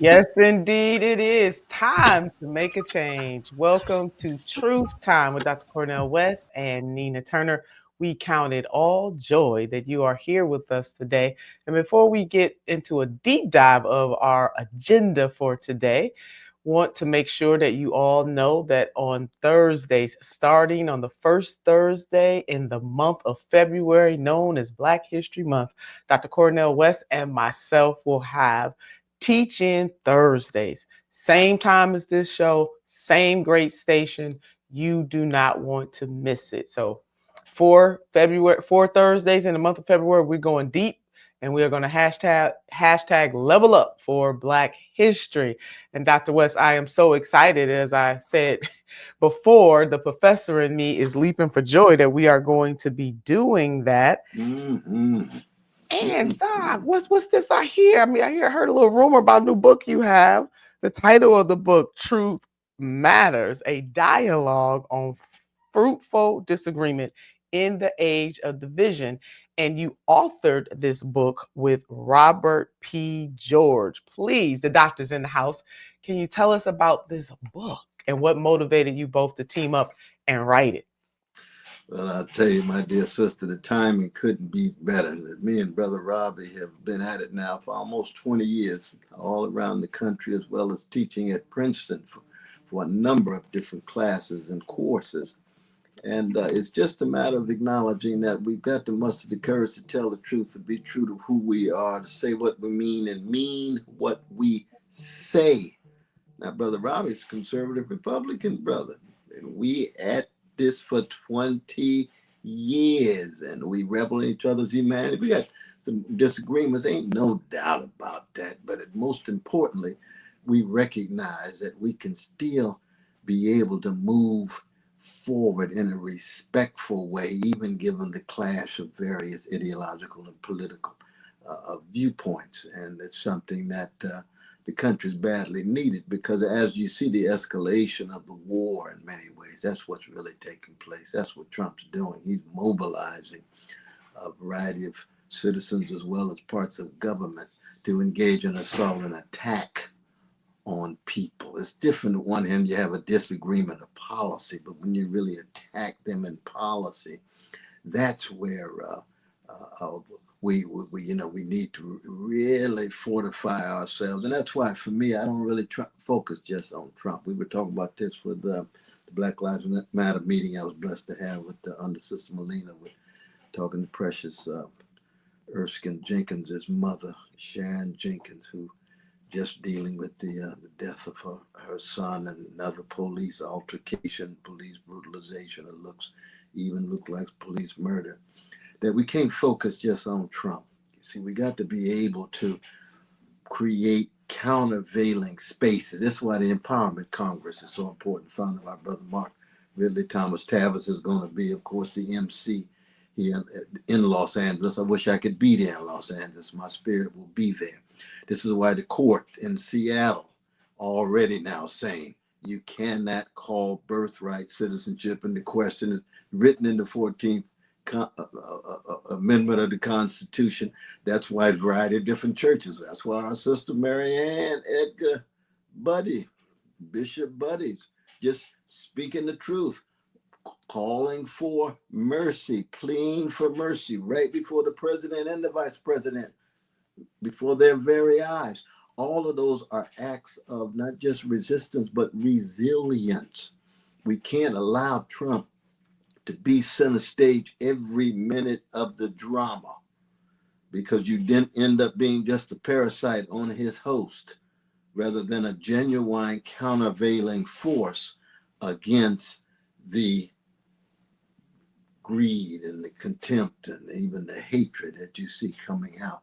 Yes, indeed, it is time to make a change. Welcome to Truth Time with Dr. Cornel West and Nina Turner. We count it all joy that you are here with us today. And before we get into a deep dive of our agenda for today, want to make sure that you all know that on Thursdays, starting on the first Thursday in the month of February, known as Black History Month, Dr. Cornel West and myself will have Teach-In Thursdays. Same time as this show, same great station. You do not want to miss it. So four Thursdays in the month of February, we're going deep and we are going to hashtag level up for Black history. And Dr. West, I am so excited, as I said before, the professor in me is leaping for joy that we are going to be doing that. Mm-hmm. And Doc, what's this I hear? I heard a little rumor about a new book you have. The title of the book, Truth Matters, a dialogue on fruitful disagreement in the age of division. And you authored this book with Robert P. George. Please, the doctor's in the house. Can you tell us about this book and what motivated you both to team up and write it? Well, I'll tell you, my dear sister, the timing couldn't be better. Me and Brother Robbie have been at it now for almost 20 years, all around the country, as well as teaching at Princeton for a number of different classes and courses. And it's just a matter of acknowledging that we've got to muster the courage to tell the truth, to be true to who we are, to say what we mean and mean what we say. Now, Brother Robbie's a conservative Republican brother, and we at this for 20 years, and we revel in each other's humanity. We got some disagreements, ain't no doubt about that. But most importantly, we recognize that we can still be able to move forward in a respectful way, even given the clash of various ideological and political viewpoints. And it's something that the country's badly needed, because as you see the escalation of the war in many ways, that's what's really taking place. That's what Trump's doing. He's mobilizing a variety of citizens as well as parts of government to engage in assault and attack on people. It's different. On one hand, you have a disagreement of policy, but when you really attack them in policy, that's where we need to really fortify ourselves. And that's why, for me, I don't really focus just on Trump. We were talking about this for the Black Lives Matter meeting I was blessed to have with Under Sister Melina, with talking to Precious Erskine Jenkins' mother, Sharon Jenkins, who just dealing with the death of her son and another police altercation, police brutalization. It looked like police murder. That we can't focus just on Trump. You see, we got to be able to create countervailing spaces. That's why the Empowerment Congress is so important, founded by Brother Mark Ridley Thomas Tavis is going to be, of course, the MC here in Los Angeles. I wish I could be there in Los Angeles. My spirit will be there. This is why the court in Seattle already now saying you cannot call birthright citizenship into question. Is written in the 14th Amendment of the Constitution. That's why a variety of different churches. That's why our sister Marianne Edgar Buddy, Bishop Buddies, just speaking the truth, calling for mercy, pleading for mercy right before the president and the vice president, before their very eyes. All of those are acts of not just resistance, but resilience. We can't allow Trump to be center stage every minute of the drama, because you didn't end up being just a parasite on his host rather than a genuine countervailing force against the greed and the contempt and even the hatred that you see coming out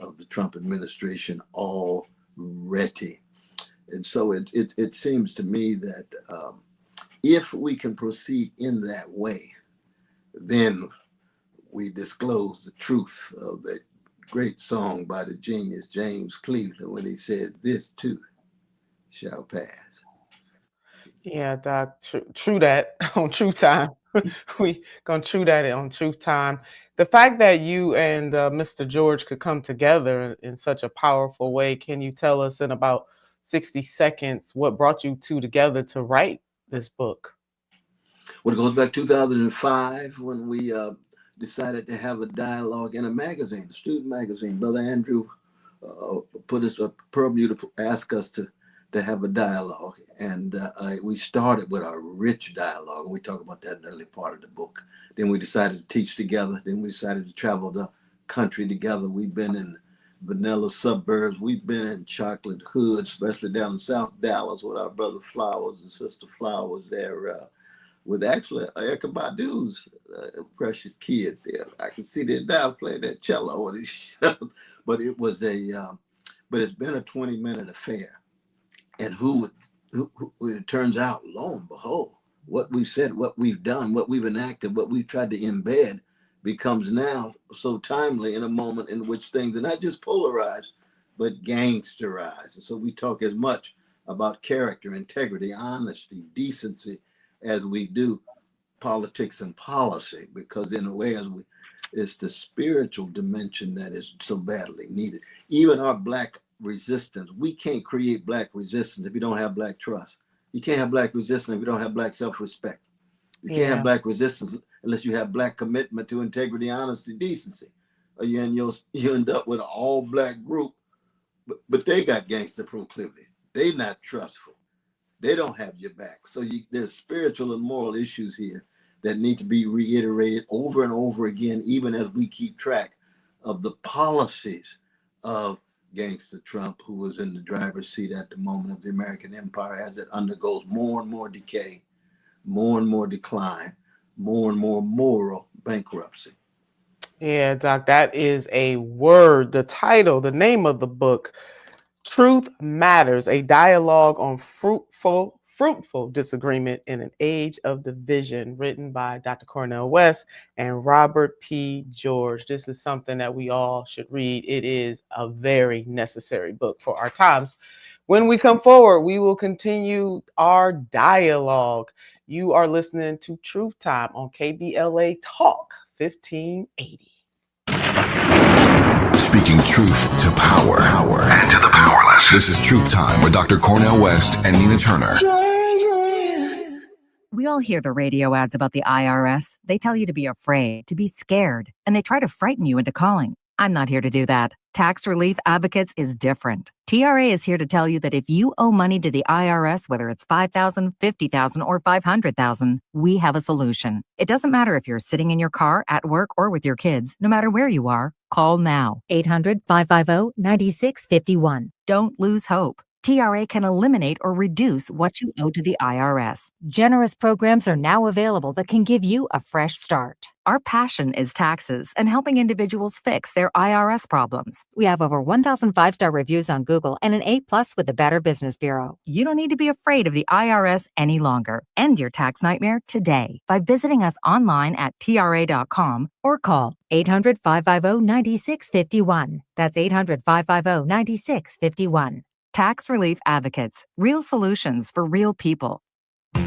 of the Trump administration already. And so it seems to me that if we can proceed in that way, then we disclose the truth of that great song by the genius James Cleveland when he said, "This too shall pass." Yeah, Doc, true that on Truth Time. We gonna true that on Truth Time. The fact that you and Mr. George could come together in such a powerful way, can you tell us in about 60 seconds what brought you two together to write this book? Well, it goes back 2005 when we decided to have a dialogue in a magazine, a student magazine. Brother Andrew put us a purview to ask us to have a dialogue, and we started with a rich dialogue, and we talk about that in the early part of the book. Then we decided to teach together. Then we decided to travel the country together. We've been in vanilla suburbs. We've been in chocolate hoods, especially down in South Dallas with our brother Flowers and sister Flowers there. With actually Erykah Badu's precious kids there. I can see them now playing that cello. But it was but it's been a 20-minute affair. And who it turns out, lo and behold, what we've said, what we've done, what we've enacted, what we've tried to embed becomes now so timely in a moment in which things are not just polarized, but gangsterized. And so we talk as much about character, integrity, honesty, decency, as we do politics and policy, because in a way, it's the spiritual dimension that is so badly needed. Even our Black resistance, we can't create Black resistance if you don't have Black trust. You can't have Black resistance if you don't have Black self-respect. You can't have Black resistance unless you have Black commitment to integrity, honesty, decency. Or you end up with an all Black group, but they got gangster proclivity. They not trustful. They don't have your back. So there's spiritual and moral issues here that need to be reiterated over and over again, even as we keep track of the policies of Gangster Trump, who was in the driver's seat at the moment of the American empire as it undergoes more and more decay, more and more decline, more and more moral bankruptcy. Yeah, Doc, that is a word. The title, the name of the book, Truth Matters, a dialogue on fruitful disagreement in an age of division, written by Dr. Cornel West and Robert P. George. This is something that we all should read. It is a very necessary book for our times. When we come forward, we will continue our dialogue. You are listening to Truth Time on KBLA Talk 1580. Speaking truth to power and to the powerless. This is Truth Time with Dr. Cornel West and Nina Turner. We all hear the radio ads about the IRS. They tell you to be afraid, to be scared, and they try to frighten you into calling. I'm not here to do that. Tax Relief Advocates is different. TRA is here to tell you that if you owe money to the IRS, whether it's $5,000, $50,000, or $500,000, we have a solution. It doesn't matter if you're sitting in your car, at work, or with your kids. No matter where you are, call now. 800-550-9651. Don't lose hope. TRA can eliminate or reduce what you owe to the IRS. Generous programs are now available that can give you a fresh start. Our passion is taxes and helping individuals fix their IRS problems. We have over 1,000 5-star reviews on Google and an A+ with the Better Business Bureau. You don't need to be afraid of the IRS any longer. End your tax nightmare today by visiting us online at TRA.com or call 800-550-9651. That's 800-550-9651. Tax Relief Advocates, real solutions for real people.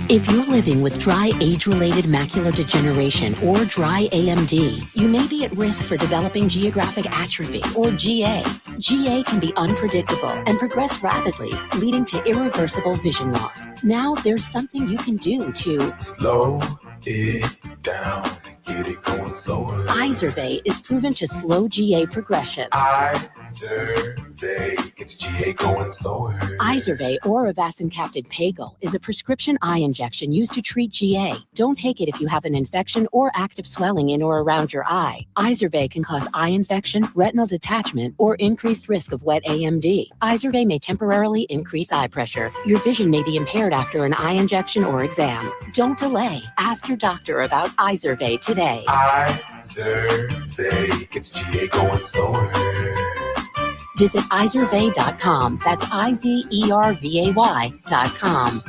If you're living with dry age-related macular degeneration or dry AMD, you may be at risk for developing geographic atrophy or GA. GA can be unpredictable and progress rapidly, leading to irreversible vision loss. Now there's something you can do to slow it down and get it going slower. Izervay is proven to slow GA progression. Izervay gets GA going slower. Izervay or avacincaptad pegol is a prescription eye injection used to treat GA. Don't take it if you have an infection or active swelling in or around your eye. Izervay can cause eye infection, retinal detachment, or increased risk of wet AMD. Izervay may temporarily increase eye pressure. Your vision may be impaired after an eye injection or exam. Don't delay. Ask your doctor about Izervay today. Izervay gets GA going slower. Visit Izervay.com. That's IZERVAY.com.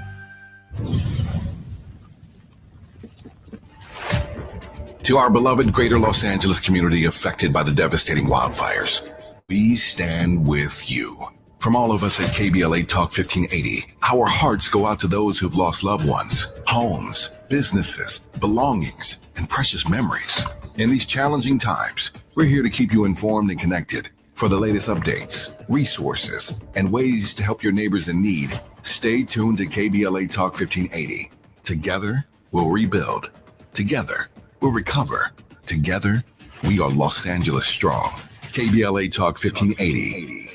To our beloved greater Los Angeles community affected by the devastating wildfires, we stand with you. From all of us at KBLA Talk 1580, our hearts go out to those who've lost loved ones, homes, businesses, belongings, and precious memories. In these challenging times, we're here to keep you informed and connected. For the latest updates, resources, and ways to help your neighbors in need, stay tuned to KBLA Talk 1580. Together, we'll rebuild. Together, we'll recover. Together, we are Los Angeles strong. KBLA Talk 1580.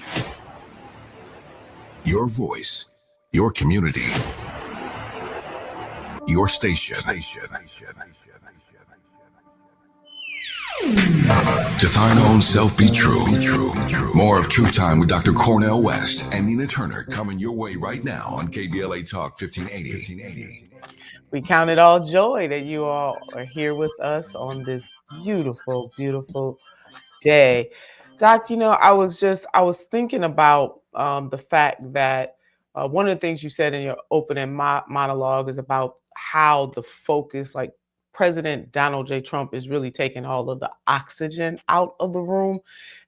Your voice, your community, your station. To thine own self be true. More of Truth Time with Dr. Cornel West and Nina Turner coming your way right now on KBLA Talk 1580. We count it all joy that you all are here with us on this beautiful, beautiful day. Doc, I was thinking about the fact that one of the things you said in your opening monologue is about how the focus, like President Donald J. Trump, is really taking all of the oxygen out of the room.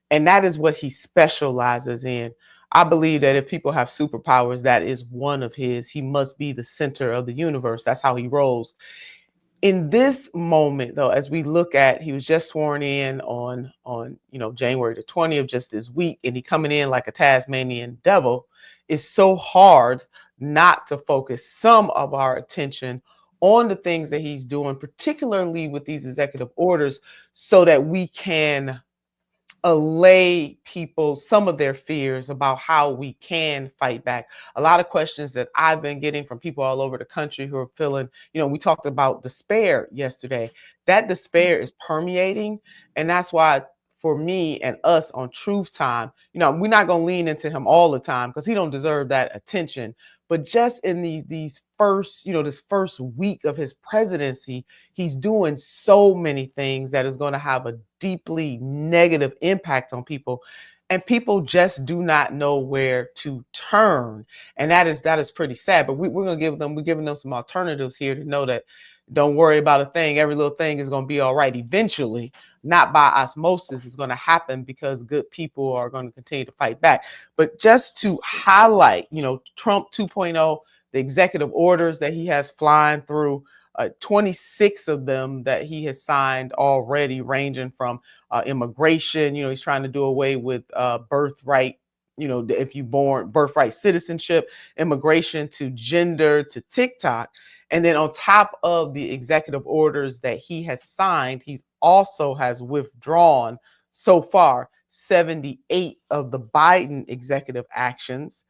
And that is what he specializes in. I believe that if people have superpowers, that is one of his. He must be the center of the universe. That's how he rolls. In this moment, though, as we look at, he was just sworn in on January the 20th, just this week, and he coming in like a Tasmanian devil. It's so hard not to focus some of our attention on the things that he's doing, particularly with these executive orders, so that we can allay people some of their fears about how we can fight back. A lot of questions that I've been getting from people all over the country who are feeling, we talked about despair yesterday. That despair is permeating. And that's why for me and us on Truth Time, we're not going to lean into him all the time because he don't deserve that attention. But just in these first, this first week of his presidency, he's doing so many things that is going to have a deeply negative impact on people. And people just do not know where to turn. And that is pretty sad. But we're going to we're giving them some alternatives here to know that don't worry about a thing. Every little thing is going to be all right eventually. Not by osmosis is going to happen because good people are going to continue to fight back. But just to highlight, Trump 2.0, the executive orders that he has flying through, 26 of them that he has signed already, ranging from immigration. He's trying to do away with birthright, if you born birthright citizenship, immigration, to gender, to TikTok. And then on top of the executive orders that he has signed, he's also has withdrawn so far 78 of the Biden executive actions.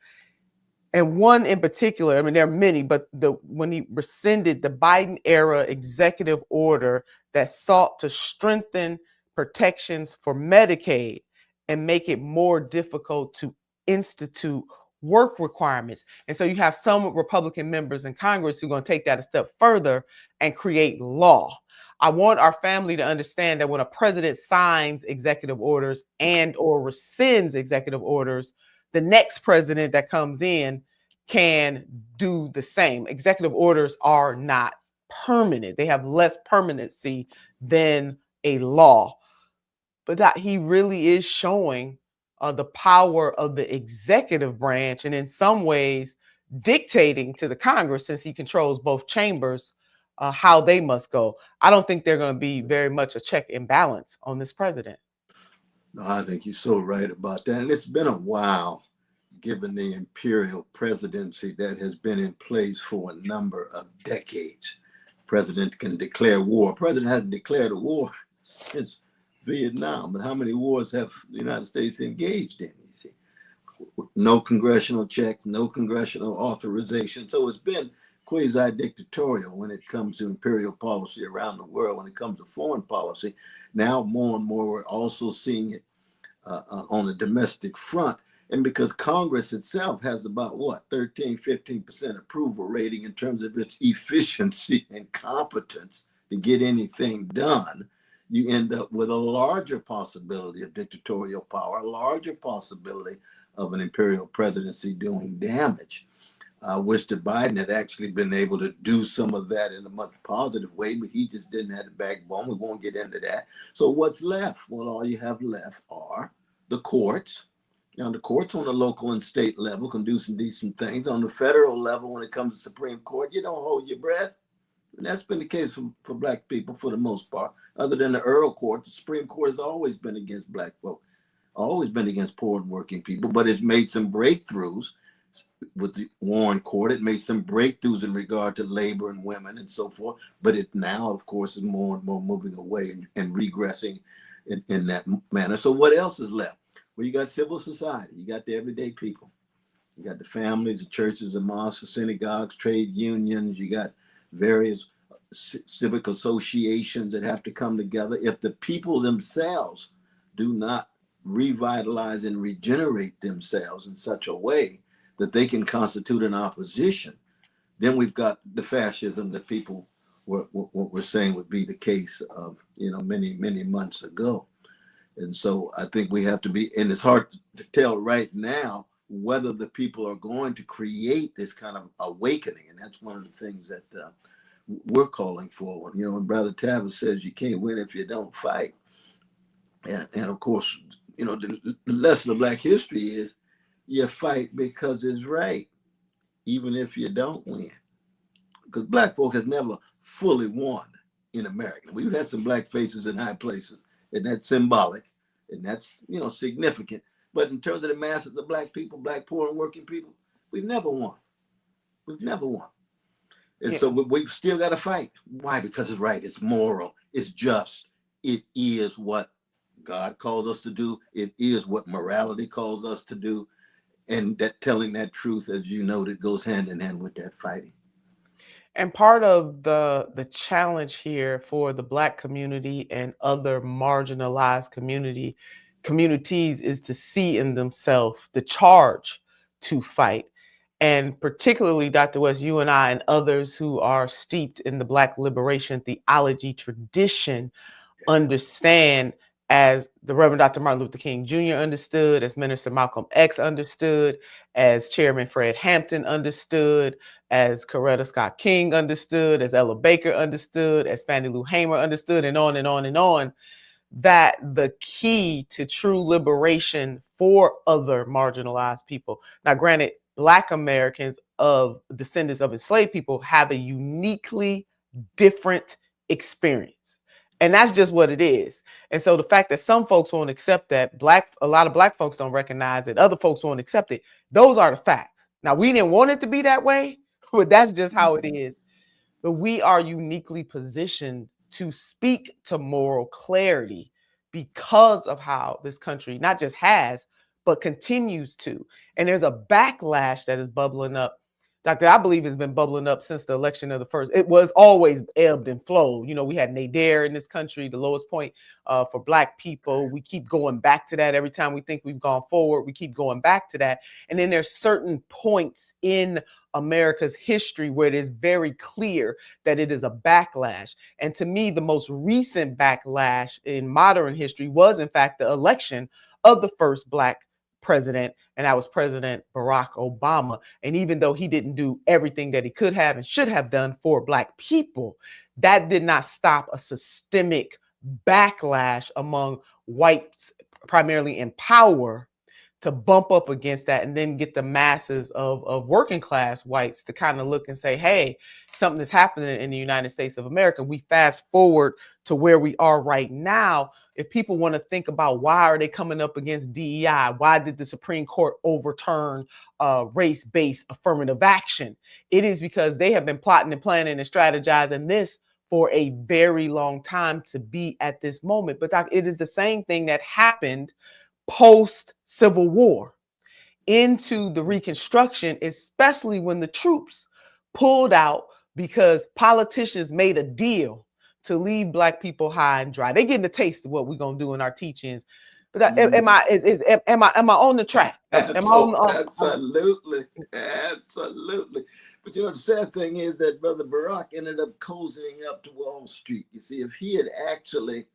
And one in particular, there are many, but when he rescinded the Biden era executive order that sought to strengthen protections for Medicaid and make it more difficult to institute work requirements. And so you have some Republican members in Congress who are going to take that a step further and create law. I want our family to understand that when a president signs executive orders and or rescinds executive orders, the next president that comes in can do the same. Executive orders are not permanent. They have less permanency than a law. But that he really is showing the power of the executive branch, and in some ways dictating to the Congress, since he controls both chambers, how they must go. I don't think they're going to be very much a check and balance on this president. No, I think you're so right about that. And it's been a while, given the imperial presidency that has been in place for a number of decades. President can declare war. President hasn't declared a war since Vietnam, but how many wars have the United States engaged in? You see, no congressional checks, no congressional authorization. So it's been quasi-dictatorial when it comes to imperial policy around the world. When it comes to foreign policy, now more and more we're also seeing it on the domestic front. And because Congress itself has about 13-15% approval rating in terms of its efficiency and competence to get anything done, you end up with a larger possibility of dictatorial power, a larger possibility of an imperial presidency doing damage. I wish that Biden had actually been able to do some of that in a much positive way, but he just didn't have the backbone. We won't get into that. So what's left? Well, all you have left are the courts. Now, the courts on the local and state level can do some decent things. On the federal level, when it comes to Supreme Court, you don't hold your breath. And that's been the case for black people for the most part. Other than the Earl Court, the Supreme Court has always been against black folk, always been against poor and working people, but it's made some breakthroughs with the Warren Court. It made some breakthroughs in regard to labor and women and so forth. But it now, of course, is more and more moving away and regressing in that manner. So what else is left? Well, you got civil society. You got the everyday people. You got the families, the churches, the mosques, the synagogues, trade unions. You got various civic associations that have to come together. If the people themselves do not revitalize and regenerate themselves in such a way that they can constitute an opposition, then we've got the fascism that people were saying would be the case of, many months ago. And so I think we have to be, and it's hard to tell right now whether the people are going to create this kind of awakening. And that's one of the things that we're calling for. When Brother Tavis says you can't win if you don't fight. And of course, the lesson of Black history is you fight because it's right, even if you don't win. Because Black folk has never fully won in America. We've had some Black faces in high places, and that's symbolic, and that's, significant. But in terms of the masses of Black people, Black poor and working people, we've never won. We've never won. And so we've still got to fight. Why? Because it's right. It's moral. It's just. It is what God calls us to do. It is what morality calls us to do. And that telling that truth, as you noted, goes hand in hand with that fighting. And part of the challenge here for the Black community and other marginalized communities is to see in themselves the charge to fight. And particularly, Dr. West, you and I and others who are steeped in the Black liberation theology tradition understand, as the Reverend Dr. Martin Luther King Jr. understood, as Minister Malcolm X understood, as Chairman Fred Hampton understood, as Coretta Scott King understood, as Ella Baker understood, as Fannie Lou Hamer understood, and on and on and on, that the key to true liberation for other marginalized people. Now, granted, Black Americans of descendants of enslaved people have a uniquely different experience. And that's just what it is. And so the fact that some folks won't accept that, a lot of Black folks don't recognize it, other folks won't accept it, those are the facts. Now, we didn't want it to be that way, but that's just how it is. But we are uniquely positioned to speak to moral clarity because of how this country not just has, but continues to. And there's a backlash that is bubbling up. Doctor, I believe has been bubbling up since the election of the first. It was always ebbed and flowed. We had nadir in this country, the lowest point for Black people. We keep going back to that every time we think we've gone forward. We keep going back to that. And then there's certain points in America's history where it is very clear that it is a backlash. And to me, the most recent backlash in modern history was, in fact, the election of the first Black president, and that was President Barack Obama. And even though he didn't do everything that he could have and should have done for Black people, that did not stop a systemic backlash among whites, primarily in power, to bump up against that, and then get the masses of working class whites to kind of look and say, hey, something is happening in the United States of America. We fast forward to where we are right now. If people want to think about why are they coming up against DEI, why did the Supreme Court overturn race-based affirmative action? It is because they have been plotting and planning and strategizing this for a very long time to be at this moment. But Doc, it is the same thing that happened post-Civil War into the Reconstruction, especially when the troops pulled out because politicians made a deal to leave Black people high and dry. They're getting a taste of what we're gonna do in our teachings. But am I on the track? Absolutely. But the sad thing is that Brother Barack ended up cozying up to Wall Street. You see, if he had actually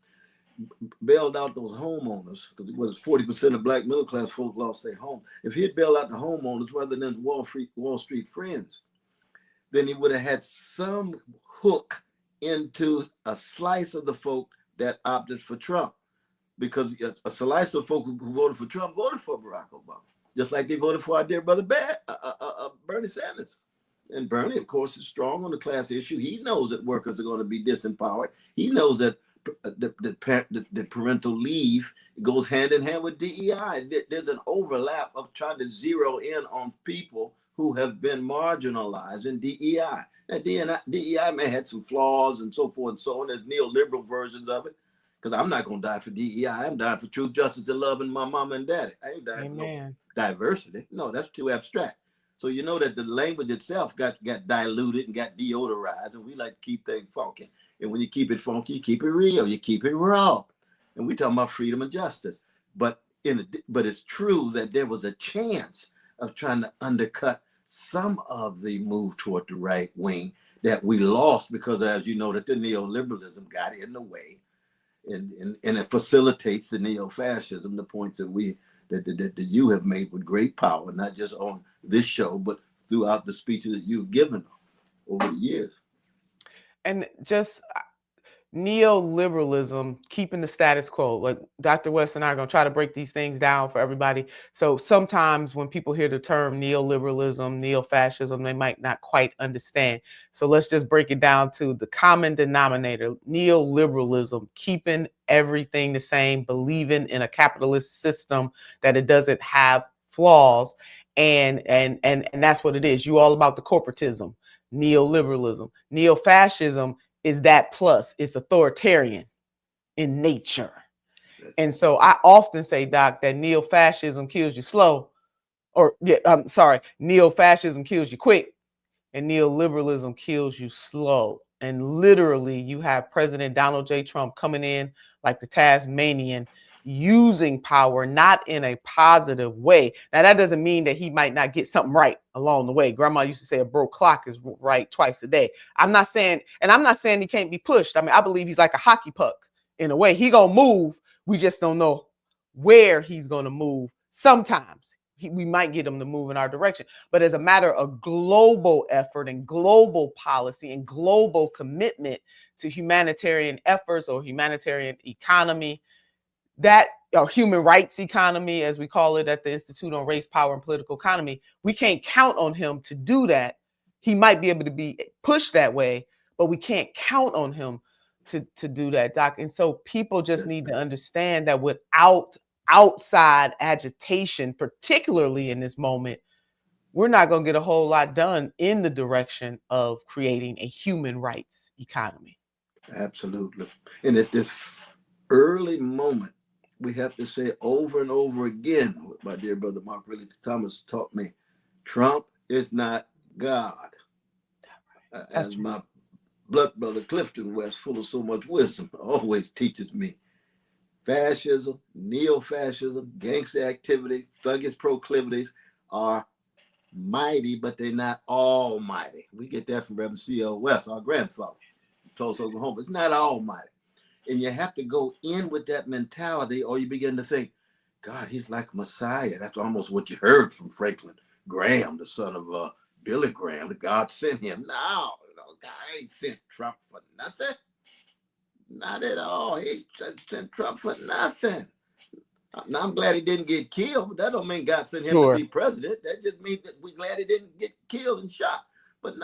bailed out those homeowners, because it was 40% of Black middle class folk lost their home. If he had bailed out the homeowners rather than Wall Street friends, then he would have had some hook into a slice of the folk that opted for Trump, because a slice of folk who voted for Trump voted for Barack Obama, just like they voted for our dear brother Bernie Sanders. And Bernie, of course, is strong on the class issue. He knows that workers are going to be disempowered. He knows that the parental leave goes hand in hand with DEI. There's an overlap of trying to zero in on people who have been marginalized in DEI. Now, DEI may have some flaws and so forth and so on. There's neoliberal versions of it. Because I'm not going to die for DEI. I'm dying for truth, justice, and love and my mama and daddy. I ain't dying for no diversity. No, that's too abstract. So you know that the language itself got diluted and got deodorized, and we like to keep things funky. And when you keep it funky, you keep it real, you keep it raw. And we're talking about freedom and justice. But it's true that there was a chance of trying to undercut some of the move toward the right wing that we lost because, as you know, that the neoliberalism got in the way. And it facilitates the neo-fascism, the points that you have made with great power, not just on this show, but throughout the speeches that you've given over the years. And just neoliberalism, keeping the status quo. Like Dr. West and I are going to try to break these things down for everybody. So sometimes when people hear the term neoliberalism, neo-fascism, they might not quite understand. So let's just break it down to the common denominator. Neoliberalism, keeping everything the same, believing in a capitalist system, that it doesn't have flaws. And that's what it is. You all about the corporatism, neoliberalism. Neo-fascism is that plus. It's authoritarian in nature. And so I often say, Doc, that neo-fascism kills you slow, neo-fascism kills you quick, and neoliberalism kills you slow. And literally, you have President Donald J. Trump coming in like the Tasmanian, using power not in a positive way. Now, that doesn't mean that he might not get something right along the way. Grandma used to say a broke clock is right twice a day. I'm not saying he can't be pushed. I mean, I believe he's like a hockey puck in a way. He gonna move. We just don't know where he's gonna move. Sometimes we might get him to move in our direction. But as a matter of global effort and global policy and global commitment to humanitarian efforts or humanitarian economy, that or human rights economy, as we call it at the Institute on Race, Power, and Political Economy, we can't count on him to do that. He might be able to be pushed that way, but we can't count on him to do that, Doc. And so people just need to understand that without outside agitation, particularly in this moment, we're not going to get a whole lot done in the direction of creating a human rights economy. Absolutely. And at this early moment, we have to say over and over again, what my dear brother Mark Ridley Thomas taught me, Trump is not God. As my blood brother Clifton West, full of so much wisdom, always teaches me. Fascism, neo-fascism, gangster activity, thuggish proclivities are mighty, but they're not almighty. We get that from Reverend C.L. West, our grandfather, Tulsa, Oklahoma. It's not almighty. And you have to go in with that mentality, or you begin to think, God, he's like Messiah. That's almost what you heard from Franklin Graham, the son of Billy Graham, that God sent him. No, God ain't sent Trump for nothing. Not at all. He ain't sent Trump for nothing. Now, I'm glad he didn't get killed, but that don't mean God sent him to be president. That just means that we're glad he didn't get killed and shot. But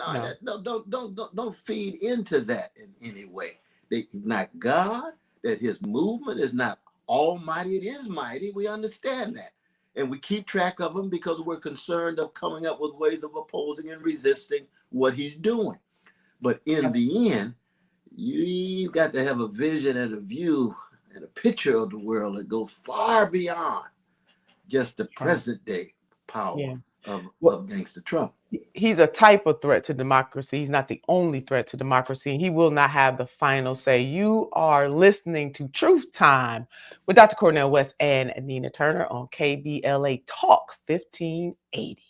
don't feed into that in any way. He's not God, that his movement is not almighty. It is mighty. We understand that. And we keep track of him because we're concerned of coming up with ways of opposing and resisting what he's doing. But in the end, you've got to have a vision and a view and a picture of the world that goes far beyond just the present day power of gangster Trump. He's a type of threat to democracy. He's not the only threat to democracy. And he will not have the final say. You are listening to Truth Time with Dr. Cornel West and Nina Turner on KBLA Talk 1580.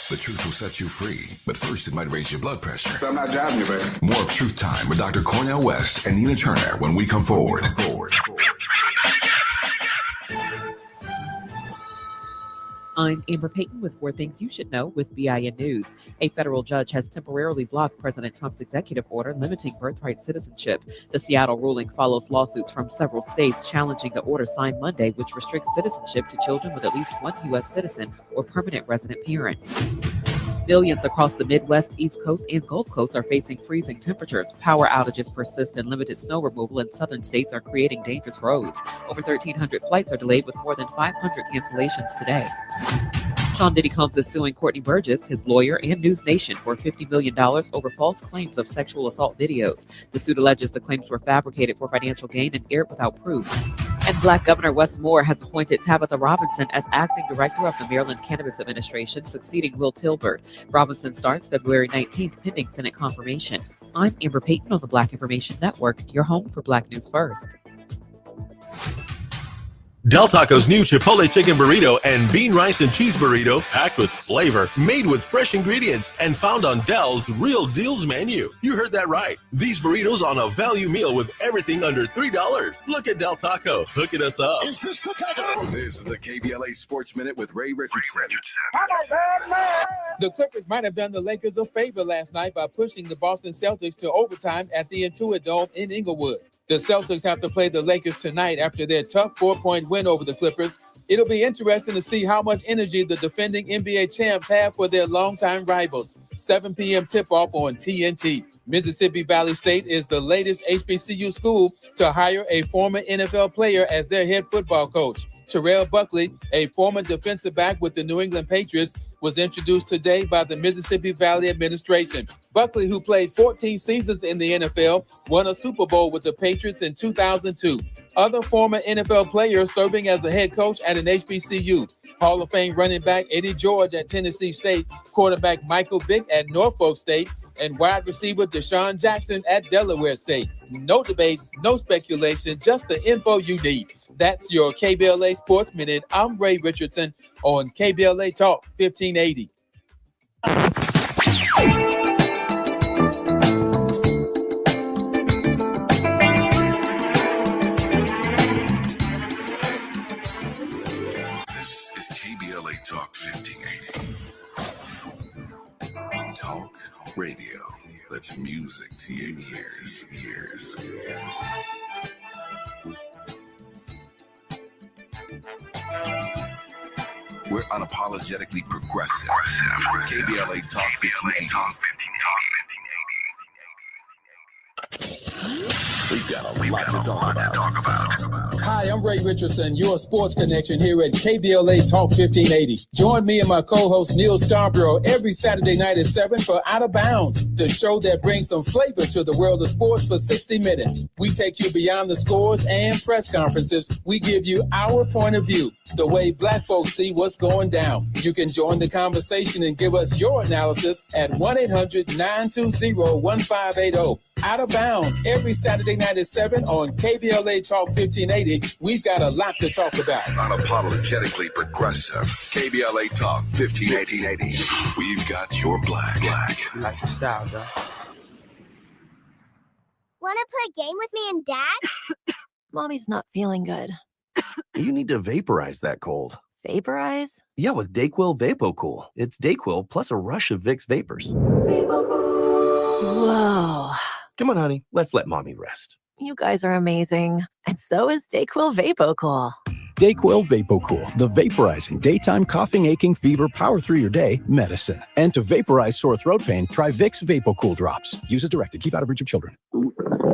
The truth will set you free, but first it might raise your blood pressure. I'm not driving you, baby. More of Truth Time with Dr. Cornel West and Nina Turner when we come forward. I'm Amber Payton with 4 Things You Should Know with BIN News. A federal judge has temporarily blocked President Trump's executive order limiting birthright citizenship. The Seattle ruling follows lawsuits from several states challenging the order signed Monday, which restricts citizenship to children with at least one U.S. citizen or permanent resident parent. Millions across the Midwest, East Coast, and Gulf Coast are facing freezing temperatures. Power outages persist and limited snow removal in southern states are creating dangerous roads. Over 1,300 flights are delayed with more than 500 cancellations today. Sean Diddy Combs is suing Courtney Burgess, his lawyer, and News Nation for $50 million over false claims of sexual assault videos. The suit alleges the claims were fabricated for financial gain and aired without proof. And Black Governor Wes Moore has appointed Tabitha Robinson as acting director of the Maryland Cannabis Administration, succeeding Will Tilbert. Robinson starts February 19th, pending Senate confirmation. I'm Amber Payton on the Black Information Network, your home for Black News First. Del Taco's new Chipotle Chicken Burrito and Bean Rice and Cheese Burrito, packed with flavor, made with fresh ingredients, and found on Del's Real Deals menu. You heard that right. These burritos on a value meal with everything under $3. Look at Del Taco, hooking us up. This is the KBLA Sports Minute with Ray Richardson. The Clippers might have done the Lakers a favor last night by pushing the Boston Celtics to overtime at the Intuit Dome in Inglewood. The Celtics have to play the Lakers tonight after their tough 4-point win over the Clippers. It'll be interesting to see how much energy the defending NBA champs have for their longtime rivals. 7 p.m. tip-off on TNT. Mississippi Valley State is the latest HBCU school to hire a former NFL player as their head football coach. Terrell Buckley, a former defensive back with the New England Patriots, was introduced today by the Mississippi Valley administration. Buckley, who played 14 seasons in the NFL, won a Super Bowl with the Patriots in 2002. Other former NFL players serving as a head coach at an HBCU. Hall of Fame running back Eddie George at Tennessee State, quarterback Michael Vick at Norfolk State, and wide receiver Deshaun Jackson at Delaware State. No debates, no speculation, just the info you need. That's your KBLA Sports Minute. I'm Ray Richardson on KBLA Talk 1580. This is KBLA Talk 1580. Talk radio. That's music to your ears. We're unapologetically progressive. KBLA Talk 1580. We've got a lot to talk about. Hi, I'm Ray Richardson, your sports connection here at KBLA Talk 1580. Join me and my co-host Neil Scarborough every Saturday night at 7 for Out of Bounds, the show that brings some flavor to the world of sports for 60 minutes. We take you beyond the scores and press conferences. We give you our point of view, the way Black folks see what's going down. You can join the conversation and give us your analysis at 1-800-920-1580. Out of Bounds every Saturday night at 7 on KBLA Talk 1580. We've got a lot to talk about. Unapologetically progressive. KBLA Talk 1580. We've got your black. Like your style, though. Want to play a game with me and Dad? Mommy's not feeling good. You need to vaporize that cold. Vaporize? Yeah, with Dayquil VapoCool. It's Dayquil plus a rush of Vicks vapors. Whoa. Come on, honey. Let's let mommy rest. You guys are amazing. And so is Dayquil VapoCool. Dayquil VapoCool, the vaporizing daytime coughing, aching, fever, power through your day medicine. And to vaporize sore throat pain, try Vicks VapoCool drops. Use as directed. Keep out of reach of children.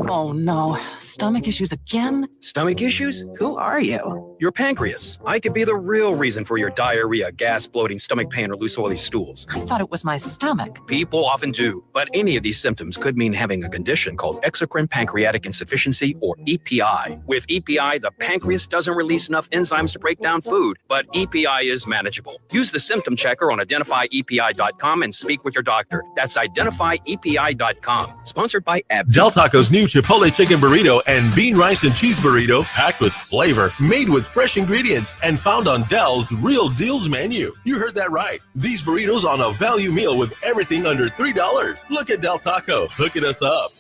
Oh no, stomach issues again? Stomach issues? Who are you? Your pancreas. I could be the real reason for your diarrhea, gas, bloating, stomach pain, or loose oily stools. I thought it was my stomach. People often do, but any of these symptoms could mean having a condition called exocrine pancreatic insufficiency, or EPI. With EPI, the pancreas doesn't release enough enzymes to break down food, but EPI is manageable. Use the symptom checker on identifyepi.com and speak with your doctor. That's identifyepi.com. Sponsored by AbbVie. Del Taco's new Chipotle Chicken Burrito and Bean Rice and Cheese Burrito, packed with flavor, made with fresh ingredients, and found on Del's Real Deals menu. You heard that right. These burritos on a value meal with everything under $3. Look at Del Taco, hooking us up.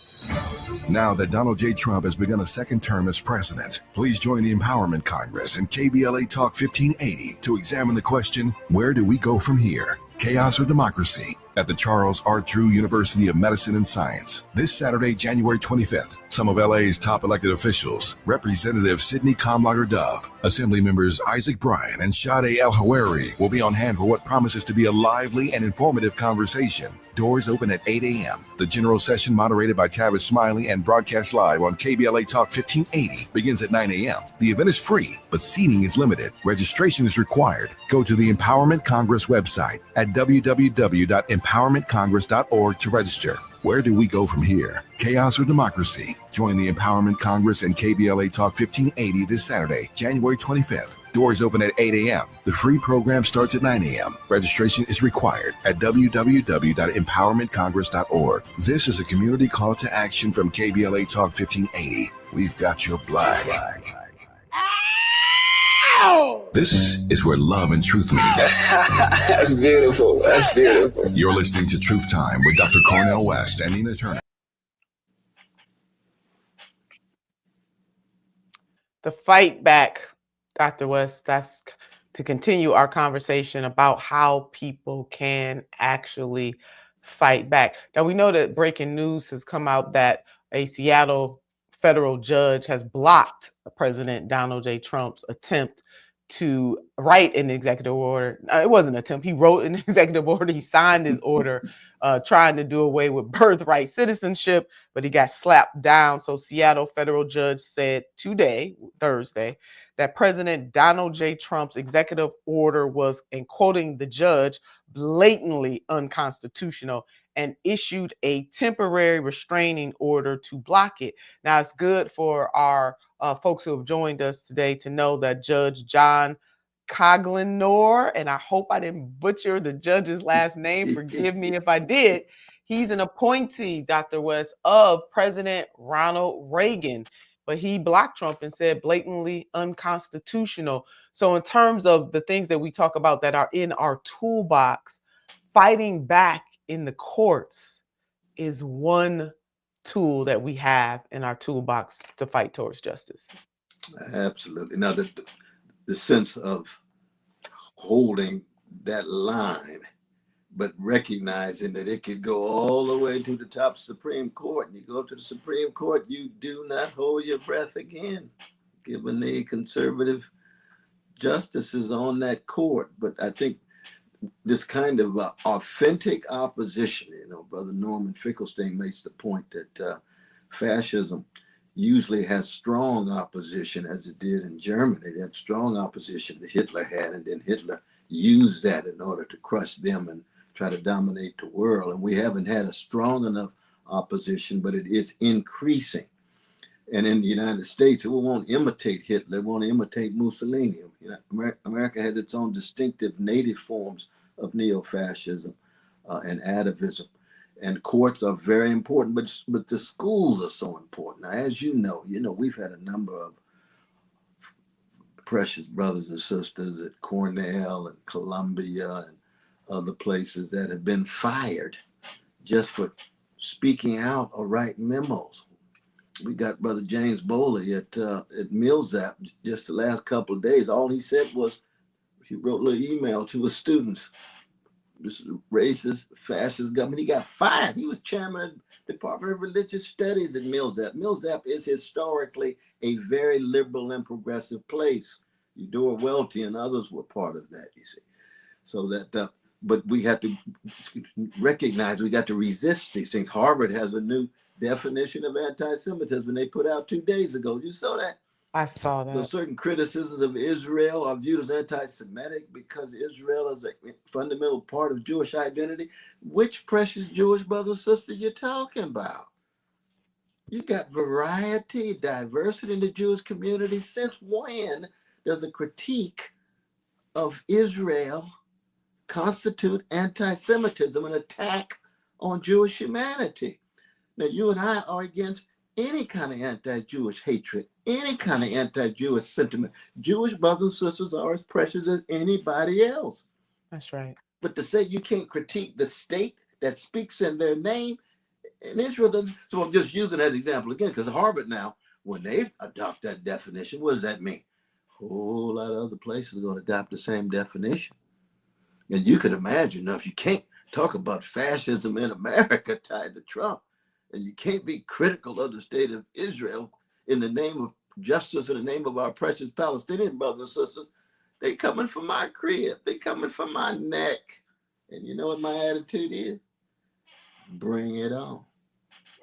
Now that Donald J. Trump has begun a second term as president, please join the Empowerment Congress and KBLA Talk 1580 to examine the question, where do we go from here? Chaos or democracy? At the Charles R. Drew University of Medicine and Science. This Saturday, January 25th, some of LA's top elected officials, Representative Sidney Comlager Dove, Assembly members Isaac Bryan and Sade El-Hawari will be on hand for what promises to be a lively and informative conversation. Doors open at 8 a.m. The general session, moderated by Tavis Smiley and broadcast live on KBLA Talk 1580, begins at 9 a.m. The event is free, but seating is limited. Registration is required. Go to the Empowerment Congress website at www.empowermentcongress.org to register. Where do we go from here? Chaos or democracy? Join the Empowerment Congress and KBLA Talk 1580 this Saturday, January 25th. Doors open at 8 a.m. The free program starts at 9 a.m. Registration is required at www.empowermentcongress.org. This is a community call to action from KBLA Talk 1580. We've got your black. This is where love and truth meet. That's beautiful. That's beautiful. You're listening to Truth Time with Dr. Cornel West and Nina Turner. The fight back, Dr. West, that's to continue our conversation about how people can actually fight back. Now, we know that breaking news has come out that a Seattle federal judge has blocked President Donald J. Trump's attempt to write an executive order. It wasn't an attempt. He wrote an executive order. He signed his order trying to do away with birthright citizenship, but he got slapped down. So Seattle federal judge said today, Thursday, that President Donald J. Trump's executive order was, and quoting the judge, blatantly unconstitutional, and issued a temporary restraining order to block it. Now, it's good for our folks who have joined us today to know that Judge John Coglinor, and I hope I didn't butcher the judge's last name, forgive me if I did, he's an appointee, Dr. West, of President Ronald Reagan, but he blocked Trump and said blatantly unconstitutional. So in terms of the things that we talk about that are in our toolbox, fighting back in the courts is one tool that we have in our toolbox to fight towards justice. Absolutely. Now, the sense of holding that line, but recognizing that it could go all the way to the top Supreme Court. And you go to the Supreme Court, you do not hold your breath again, given the conservative justices on that court. But I think this kind of authentic opposition, Brother Norman Finkelstein makes the point that fascism usually has strong opposition, as it did in Germany. That strong opposition that Hitler had, and then Hitler used that in order to crush them and try to dominate the world. And we haven't had a strong enough opposition, but it is increasing. And in the United States, it won't imitate Hitler, it won't imitate Mussolini. America has its own distinctive native forms of neo-fascism and atavism. And courts are very important, but the schools are so important. Now, as you know, we've had a number of precious brothers and sisters at Cornel and Columbia and other places that have been fired just for speaking out or writing memos. We got Brother James Bowley at Millsap just the last couple of days. All he said was he wrote a little email to his students. This is a racist, fascist government. He got fired. He was chairman of the Department of Religious Studies at Millsap. Millsap is historically a very liberal and progressive place. Eudora Welty and others were part of that, you see. So that, but we have to recognize we got to resist these things. Harvard has a new definition of anti-Semitism they put out 2 days ago. You saw that? I saw that. So certain criticisms of Israel are viewed as anti-Semitic because Israel is a fundamental part of Jewish identity. Which precious Jewish brother and sister you're talking about? You got variety, diversity in the Jewish community. Since when does a critique of Israel constitute anti-Semitism, an attack on Jewish humanity? Now, you and I are against any kind of anti-Jewish hatred, any kind of anti-Jewish sentiment. Jewish brothers and sisters are as precious as anybody else. That's right. But to say you can't critique the state that speaks in their name, And Israel doesn't. So I'm just using that example again because Harvard now, when they adopt that definition, what does that mean? A whole lot of other places are going to adopt the same definition. And you could imagine, now, if you can't talk about fascism in America tied to Trump, and you can't be critical of the state of Israel in the name of justice, in the name of our precious Palestinian brothers and sisters, they coming for my crib. They coming for my neck. And you know what my attitude is? Bring it on.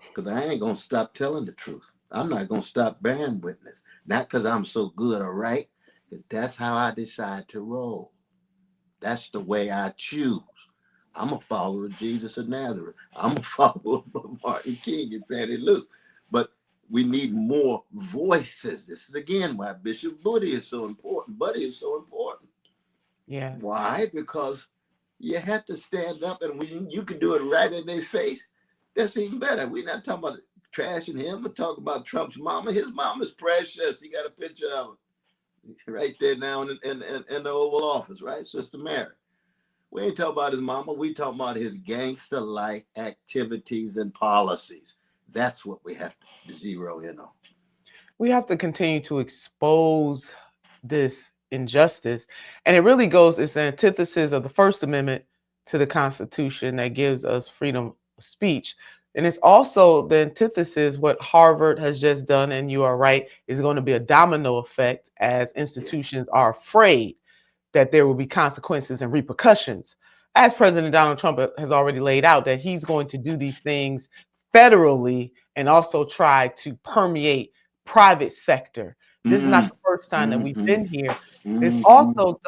Because I ain't going to stop telling the truth. I'm not going to stop bearing witness. Not because I'm so good or right, because that's how I decide to roll. That's the way I choose. I'm a follower of Jesus of Nazareth. I'm a follower of Martin King and Fannie Lou. But we need more voices. This is again why Bishop Buddy is so important. Buddy is so important. Yes. Why? Because you have to stand up, and when you can do it right in their face, that's even better. We're not talking about trashing him. We're talking about Trump's mama. His mama's precious. He got a picture of her right there now in the Oval Office, right? Sister Mary. We ain't talking about his mama. We talking about his gangster-like activities and policies. That's what we have to zero in on. We have to continue to expose this injustice. And it really goes, it's an antithesis of the First Amendment to the Constitution that gives us freedom of speech. And it's also the antithesis, what Harvard has just done, and you are right, is going to be a domino effect as institutions are afraid that there will be consequences and repercussions. As President Donald Trump has already laid out, that he's going to do these things federally and also try to permeate private sector. This is not the first time that we've been here. It's also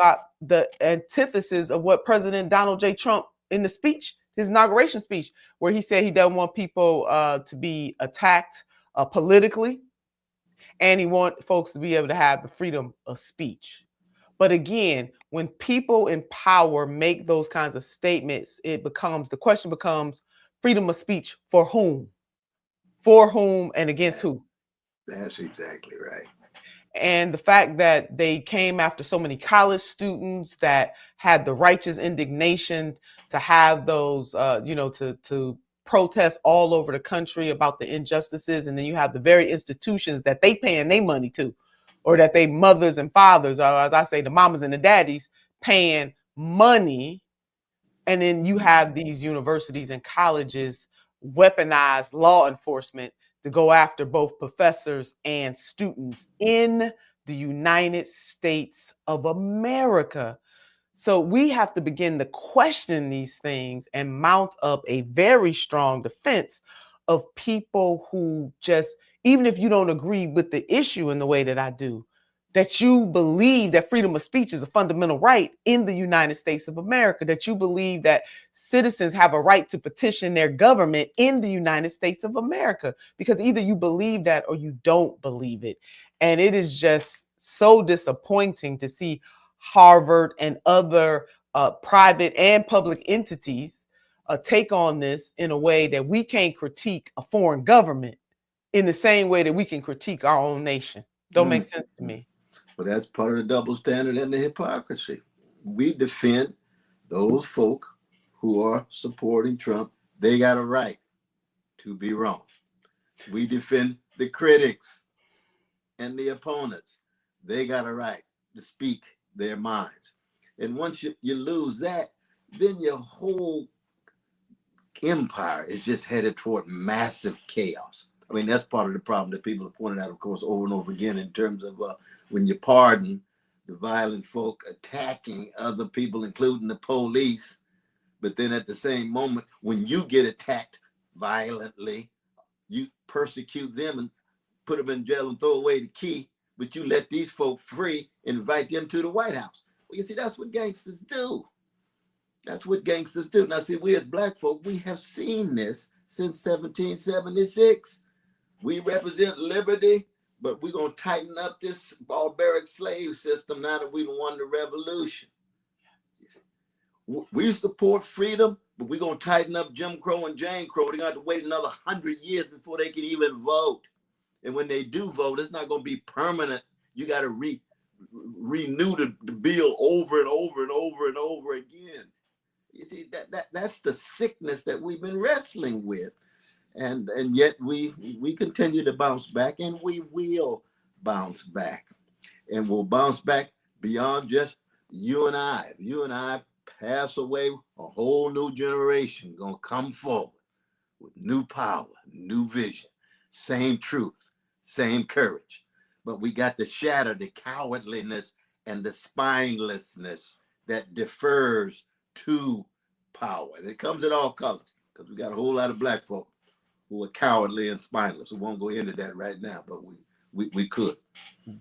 the antithesis of what President Donald J. Trump in the speech, his inauguration speech, where he said he doesn't want people to be attacked politically, and he wants folks to be able to have the freedom of speech. But again, when people in power make those kinds of statements, the question becomes freedom of speech for whom? For whom and against who? That's exactly right. And the fact that they came after so many college students that had the righteous indignation to have those, to protest all over the country about the injustices. And then you have the very institutions that they paying their money to, or that they mothers and fathers, or as I say, the mamas and the daddies paying money. And then you have these universities and colleges weaponize law enforcement to go after both professors and students in the United States of America. So we have to begin to question these things and mount up a very strong defense of people who just, even if you don't agree with the issue in the way that I do, that you believe that freedom of speech is a fundamental right in the United States of America, that you believe that citizens have a right to petition their government in the United States of America, because either you believe that or you don't believe it. And it is just so disappointing to see Harvard and other private and public entities take on this in a way that we can't critique a foreign government in the same way that we can critique our own nation. Don't make sense to me. Well, that's part of the double standard and the hypocrisy. We defend those folk who are supporting Trump. They got a right to be wrong. We defend the critics and the opponents. They got a right to speak their minds. And once you lose that, then your whole empire is just headed toward massive chaos. I mean, that's part of the problem that people have pointed out, of course, over and over again in terms of when you pardon the violent folk attacking other people, including the police, but then at the same moment, when you get attacked violently, you persecute them and put them in jail and throw away the key, but you let these folk free and invite them to the White House. Well, you see, that's what gangsters do. That's what gangsters do. Now, see, we as Black folk, we have seen this since 1776. We represent liberty, but we're going to tighten up this barbaric slave system now that we've won the revolution. We support freedom, but we're going to tighten up Jim Crow and Jane Crow. They're going to have to wait another 100 years before they can even vote. And when they do vote, it's not going to be permanent. You got to renew the bill over and over and over and over again. You see, that's the sickness that we've been wrestling with. and yet we continue to bounce back, and we will bounce back, and we'll bounce back beyond just you and I. If you and I pass away, a whole new generation gonna come forward with new power, new vision, same truth, same courage. But we got to shatter the cowardliness and the spinelessness that defers to power. And it comes in all colors, because we got a whole lot of black folk who are cowardly and spineless. We won't go into that right now, but we could.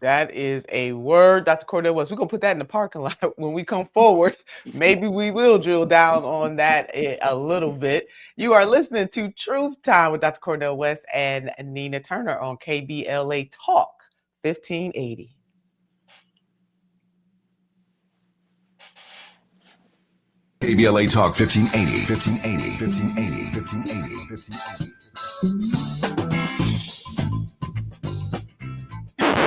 That is a word, Dr. Cornel West. We're going to put that in the parking lot when we come forward. Maybe we will drill down on that a little bit. You are listening to Truth Time with Dr. Cornel West and Nina Turner on KBLA Talk 1580. KBLA Talk 1580.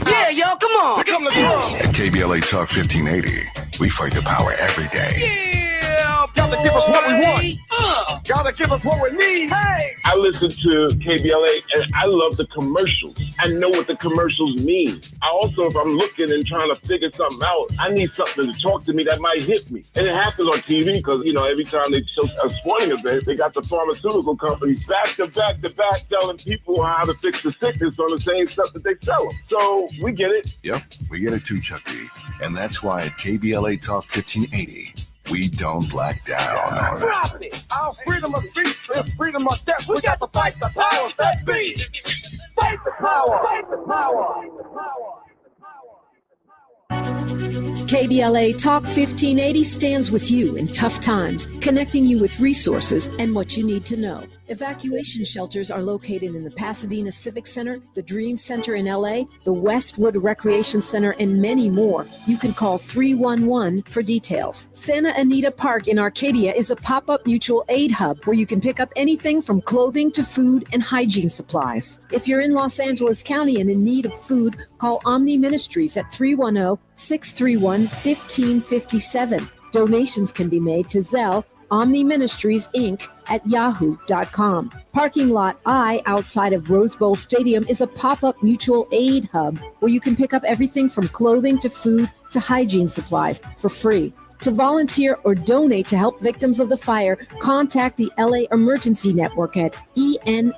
Yeah, y'all, come on. Become the drum. At KBLA Talk 1580, we fight the power every day. Yeah, gotta give us what we want. Gotta give us what we need. Hey. I listen to KBLA and I love the commercials. I know what the commercials mean. I also, if I'm looking and trying to figure something out, I need something to talk to me that might hit me. And it happens on TV because, you know, every time they show a sporting event, they got the pharmaceutical companies back to back telling people how to fix the sickness on the same stuff that they sell them. So we get it. Yep, we get it too, Chuck D. And that's why at KBLA Talk 1580, we don't black down. Drop it. Our freedom of speech is freedom of death. We got to fight the powers that be. Fight the power. Fight the power. KBLA Talk 1580 stands with you in tough times, connecting you with resources and what you need to know. Evacuation shelters are located in the Pasadena Civic Center, the Dream Center in LA, the Westwood Recreation Center, and many more. You can call 311 for details. Santa Anita Park in Arcadia is a pop-up mutual aid hub where you can pick up anything from clothing to food and hygiene supplies. If you're in Los Angeles County and in need of food, call Omni Ministries at 310-631-1557. Donations can be made to Zelle, Omni Ministries, Inc. at yahoo.com. Parking Lot I outside of Rose Bowl Stadium is a pop-up mutual aid hub where you can pick up everything from clothing to food to hygiene supplies for free. To volunteer or donate to help victims of the fire, contact the LA Emergency Network at enla.org.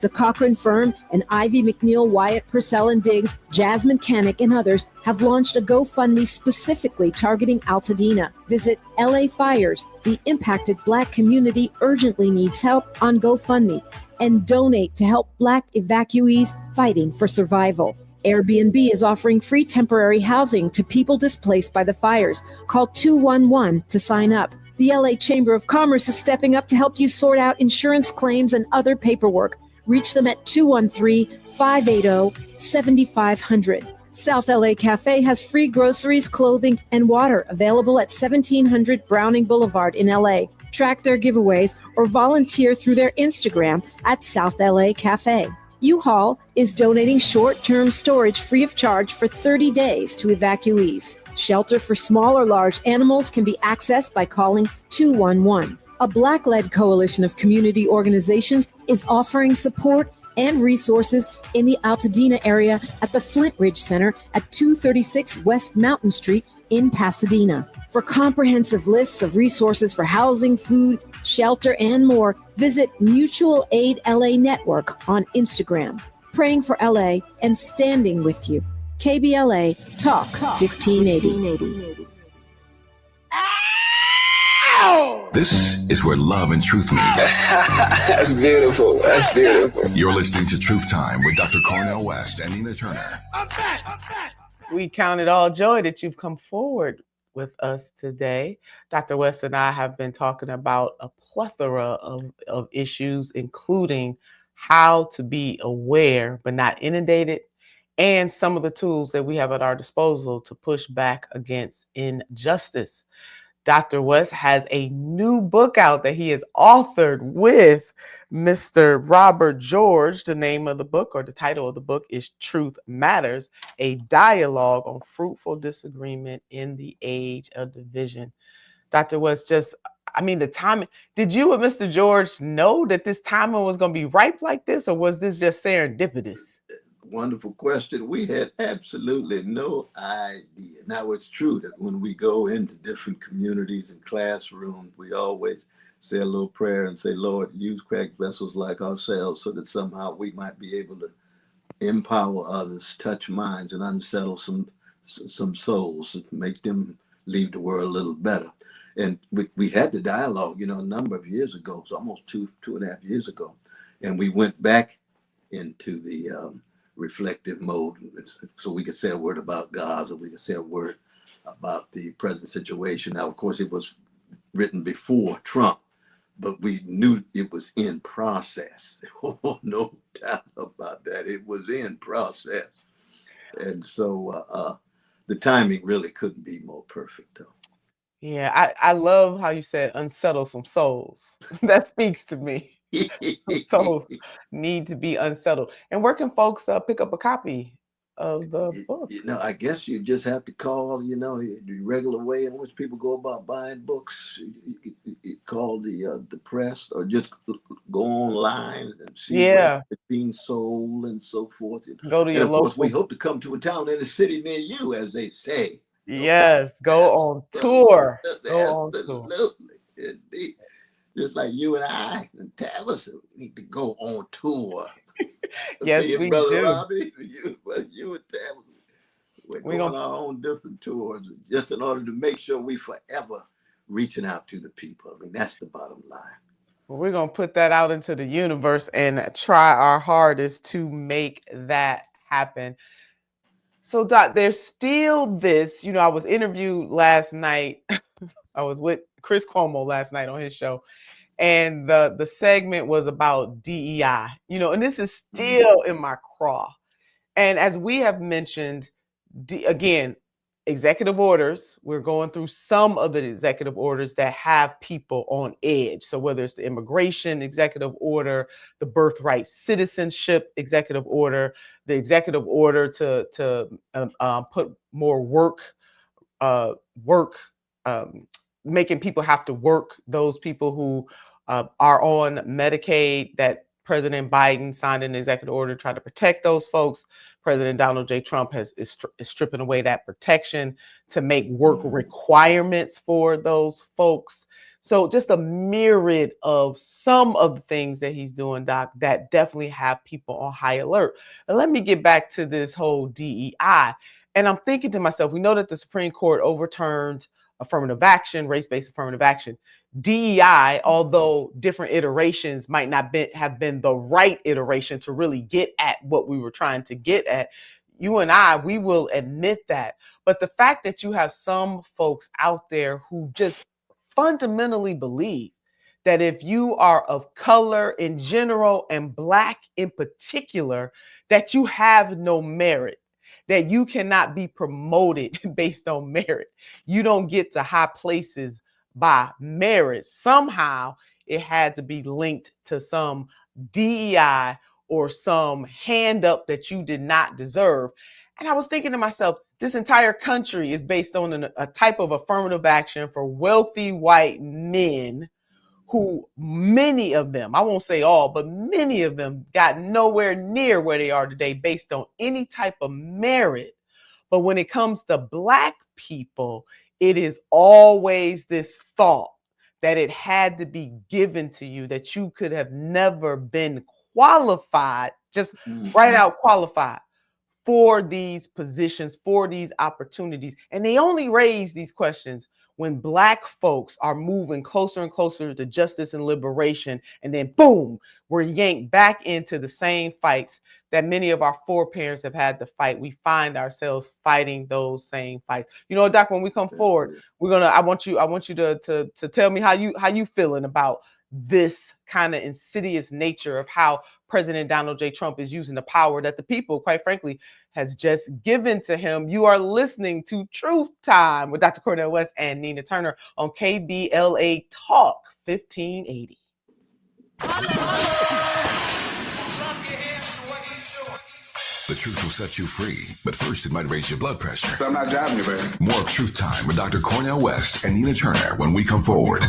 The Cochran Firm and Ivy McNeil, Wyatt Purcell and Diggs, Jasmine Canick, and others have launched a GoFundMe specifically targeting Altadena. Visit LA Fires, the impacted Black community urgently needs help on GoFundMe, and donate to help Black evacuees fighting for survival. Airbnb is offering free temporary housing to people displaced by the fires. Call 211 to sign up. The LA Chamber of Commerce is stepping up to help you sort out insurance claims and other paperwork. Reach them at 213-580-7500. South LA Cafe has free groceries, clothing, and water available at 1700 Browning Boulevard in LA. Track their giveaways or volunteer through their Instagram at South LA Cafe. U-Haul is donating short-term storage free of charge for 30 days to evacuees. Shelter for small or large animals can be accessed by calling 211. A Black-led coalition of community organizations is offering support and resources in the Altadena area at the Flint Ridge Center at 236 West Mountain Street in Pasadena. For comprehensive lists of resources for housing, food, shelter, and more, visit Mutual Aid LA Network on Instagram. Praying for LA and standing with you. KBLA Talk 1580. This is where love and truth meet. That's beautiful. That's beautiful. You're listening to Truth Time with Dr. Cornel West and Nina Turner. We count it all joy that you've come forward with us today. Dr. West and I have been talking about a plethora of issues, including how to be aware but not inundated, and some of the tools that we have at our disposal to push back against injustice. Dr. West has a new book out that he has authored with Mr. Robert George. The name of the book, or the title of the book, is Truth Matters, a dialogue on fruitful disagreement in the age of division. Dr. West, I mean, the timing. Did you and Mr. George know that this timing was going to be ripe like this, or was this just serendipitous? Wonderful question. We had absolutely no idea. Now, it's true that when we go into different communities and classrooms, we always say a little prayer and say, Lord, use cracked vessels like ourselves so that somehow we might be able to empower others, touch minds, and unsettle some souls, make them leave the world a little better. And we had the dialogue, a number of years ago, it was almost two and a half years ago. And we went back into the reflective mode so we could say a word about Gaza, we could say a word about the present situation. Now, of course, it was written before Trump, but we knew it was in process. Oh, no doubt about that. It was in process. And so the timing really couldn't be more perfect, though. Yeah, I love how you said unsettle some souls. That speaks to me. Souls need to be unsettled. And where can folks pick up a copy of the book? I guess you just have to call, the regular way in which people go about buying books. You call the press, or just go online and see where it's being sold and so forth. Go to your of course, local. we hope to come to a town in a city near you, as they say. Yes, go on tour. Go on tour. Absolutely. Indeed. Just like you and I and Tabitha need to go on tour. Yes, me and we Brother do. Robbie, you and Tabitha, we're going our own different tours just in order to make sure we forever reaching out to the people. I mean, that's the bottom line. Well, we're going to put that out into the universe and try our hardest to make that happen. So, Doc, there's still this, I was interviewed last night. I was with Chris Cuomo last night on his show, and the segment was about DEI, and this is still in my craw. And as we have mentioned, again, executive orders, we're going through some of the executive orders that have people on edge. So whether it's the immigration executive order, the birthright citizenship executive order, the executive order to put more making people have to work, those people who are on Medicaid, that President Biden signed an executive order to try to protect those folks. President Donald J. Trump is stripping away that protection to make work requirements for those folks. So just a myriad of some of the things that he's doing, Doc, that definitely have people on high alert. And let me get back to this whole DEI. And I'm thinking to myself, we know that the Supreme Court overturned affirmative action, race-based affirmative action. DEI, although different iterations might not have been the right iteration to really get at what we were trying to get at, you and I, we will admit that. But the fact that you have some folks out there who just fundamentally believe that if you are of color in general and Black in particular, that you have no merit, that you cannot be promoted based on merit. You don't get to high places by merit. Somehow it had to be linked to some DEI or some hand up that you did not deserve. And I was thinking to myself, this entire country is based on a type of affirmative action for wealthy white men who, many of them, I won't say all, but many of them got nowhere near where they are today based on any type of merit. But when it comes to Black people, it is always this thought that it had to be given to you, that you could have never been qualified, just right out qualified for these positions, for these opportunities. And they only raise these questions when Black folks are moving closer and closer to justice and liberation, and then boom, we're yanked back into the same fights that many of our foreparents have had to fight. We find ourselves fighting those same fights. Doc, when we come forward, I want you to tell me how you feeling about this kind of insidious nature of how President Donald J. Trump is using the power that the people, quite frankly, has just given to him. You are listening to Truth Time with Dr. Cornel West and Nina Turner on KBLA Talk 1580. The truth will set you free, but first it might raise your blood pressure. So I'm not driving you, baby. More of Truth Time with Dr. Cornel West and Nina Turner when we come forward.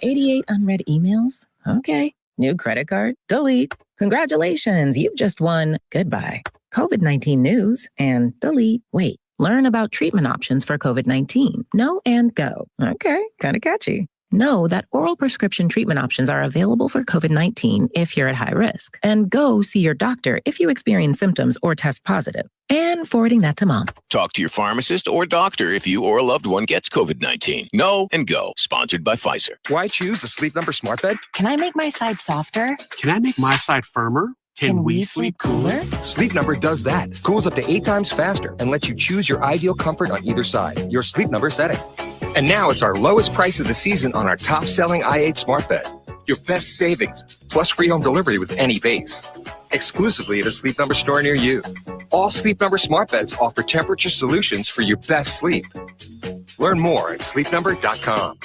88 unread emails? Okay. New credit card? Delete. Congratulations, you've just won. Goodbye. COVID-19 news and delete. Wait, learn about treatment options for COVID-19. No and go. Okay, kind of catchy. Know that oral prescription treatment options are available for COVID-19 if you're at high risk. And go see your doctor if you experience symptoms or test positive. And forwarding that to mom. Talk to your pharmacist or doctor if you or a loved one gets COVID-19. Know and go. Sponsored by Pfizer. Why choose a Sleep Number smart bed? Can I make my side softer? Can I make my side firmer? Can we sleep cooler? Sleep Number does that. Cools up to 8 times faster and lets you choose your ideal comfort on either side. Your Sleep Number setting. And now it's our lowest price of the season on our top-selling i8 smart bed. Your best savings, plus free home delivery with any base. Exclusively at a Sleep Number store near you. All Sleep Number smart beds offer temperature solutions for your best sleep. Learn more at sleepnumber.com.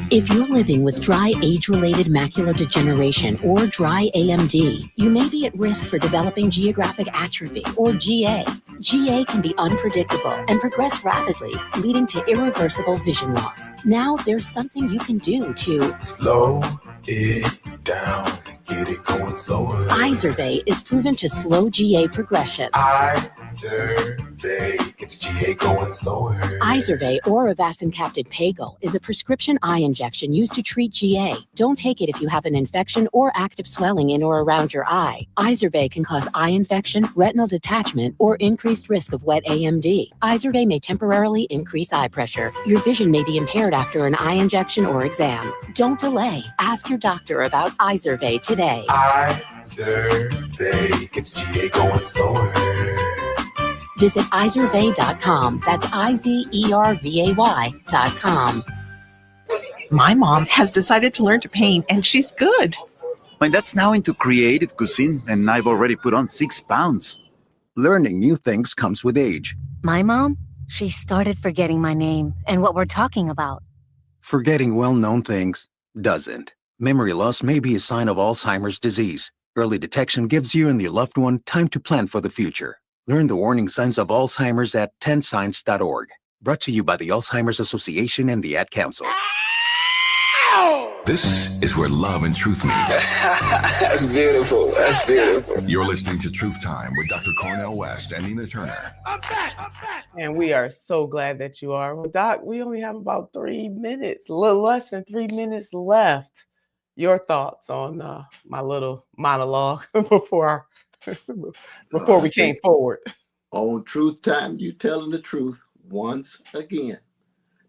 If you're living with dry age-related macular degeneration or dry AMD, you may be at risk for developing geographic atrophy or GA. GA can be unpredictable and progress rapidly, leading to irreversible vision loss. Now there's something you can do to slow it down, get it going slower. Izervay is proven to slow GA progression. Izervay gets GA going slower. Izervay or avacincaptad pagel is a prescription eye injection used to treat GA. Don't take it if you have an infection or active swelling in or around your eye. Izervay can cause eye infection, retinal detachment, or increased risk of wet AMD. Izervay may temporarily increase eye pressure. Your vision may be impaired after an eye injection or exam. Don't delay. Ask your doctor about Izervay today. Izervay gets GA going slower. Visit Izervay.com. That's IZERVAY.com. My mom has decided to learn to paint, and she's good. My dad's now into creative cuisine, and I've already put on 6 pounds. Learning new things comes with age. My mom, she started forgetting my name and what we're talking about. Forgetting well-known things doesn't. Memory loss may be a sign of Alzheimer's disease. Early detection gives you and your loved one time to plan for the future. Learn the warning signs of Alzheimer's at 10signs.org. Brought to you by the Alzheimer's Association and the Ad Council. This is where love and truth meet. That's beautiful. That's beautiful. You're listening to Truth Time with Dr. Cornel West and Nina Turner. I'm back. And we are so glad that you are. Well, Doc, we only have about 3 minutes, a little less than 3 minutes left. Your thoughts on my little monologue before we came forward. On Truth Time, you telling the truth once again.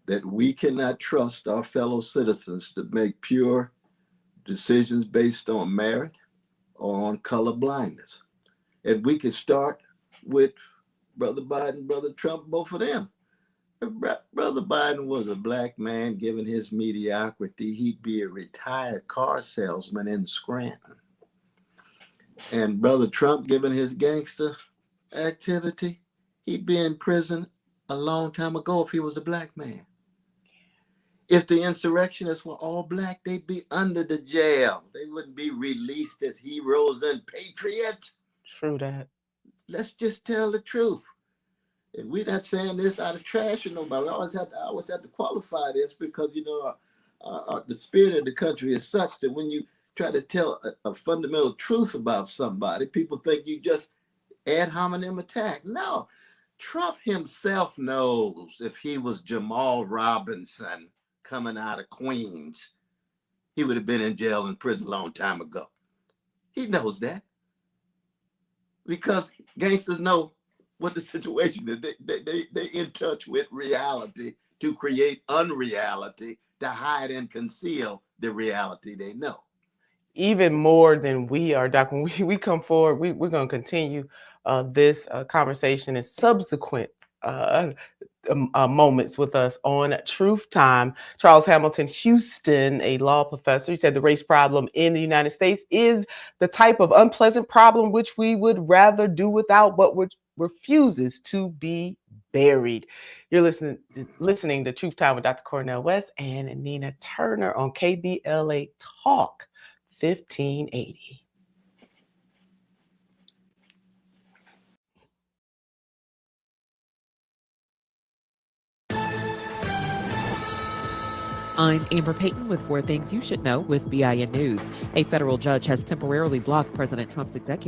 That we cannot trust our fellow citizens to make pure decisions based on merit or on color blindness. And we can start with Brother Biden, Brother Trump, both of them. If Brother Biden was a black man, given his mediocrity, he'd be a retired car salesman in Scranton. And Brother Trump, given his gangster activity, he'd be in prison a long time ago if he was a black man. If the insurrectionists were all black, they'd be under the jail. They wouldn't be released as heroes and patriots. True that. Let's just tell the truth. And we're not saying this out of trash or nobody. I always have to qualify this because, you know, the spirit of the country is such that when you try to tell a fundamental truth about somebody, people think you just ad hominem attack. No, Trump himself knows if he was Jamal Robinson coming out of Queens, he would have been in jail and prison a long time ago. He knows that because gangsters know what the situation is. They in touch with reality to create unreality, to hide and conceal the reality they know. Even more than we are, Doc. When we come forward, we're going to continue this conversation in subsequent moments with us on Truth Time. Charles Hamilton Houston, a law professor, he said the race problem in the United States is the type of unpleasant problem which we would rather do without, but which refuses to be buried. You're listening to Truth Time with Dr. Cornel West and Nina Turner on KBLA Talk 1580. I'm Amber Payton with 4 Things You Should Know with BIN News. A federal judge has temporarily blocked President Trump's executive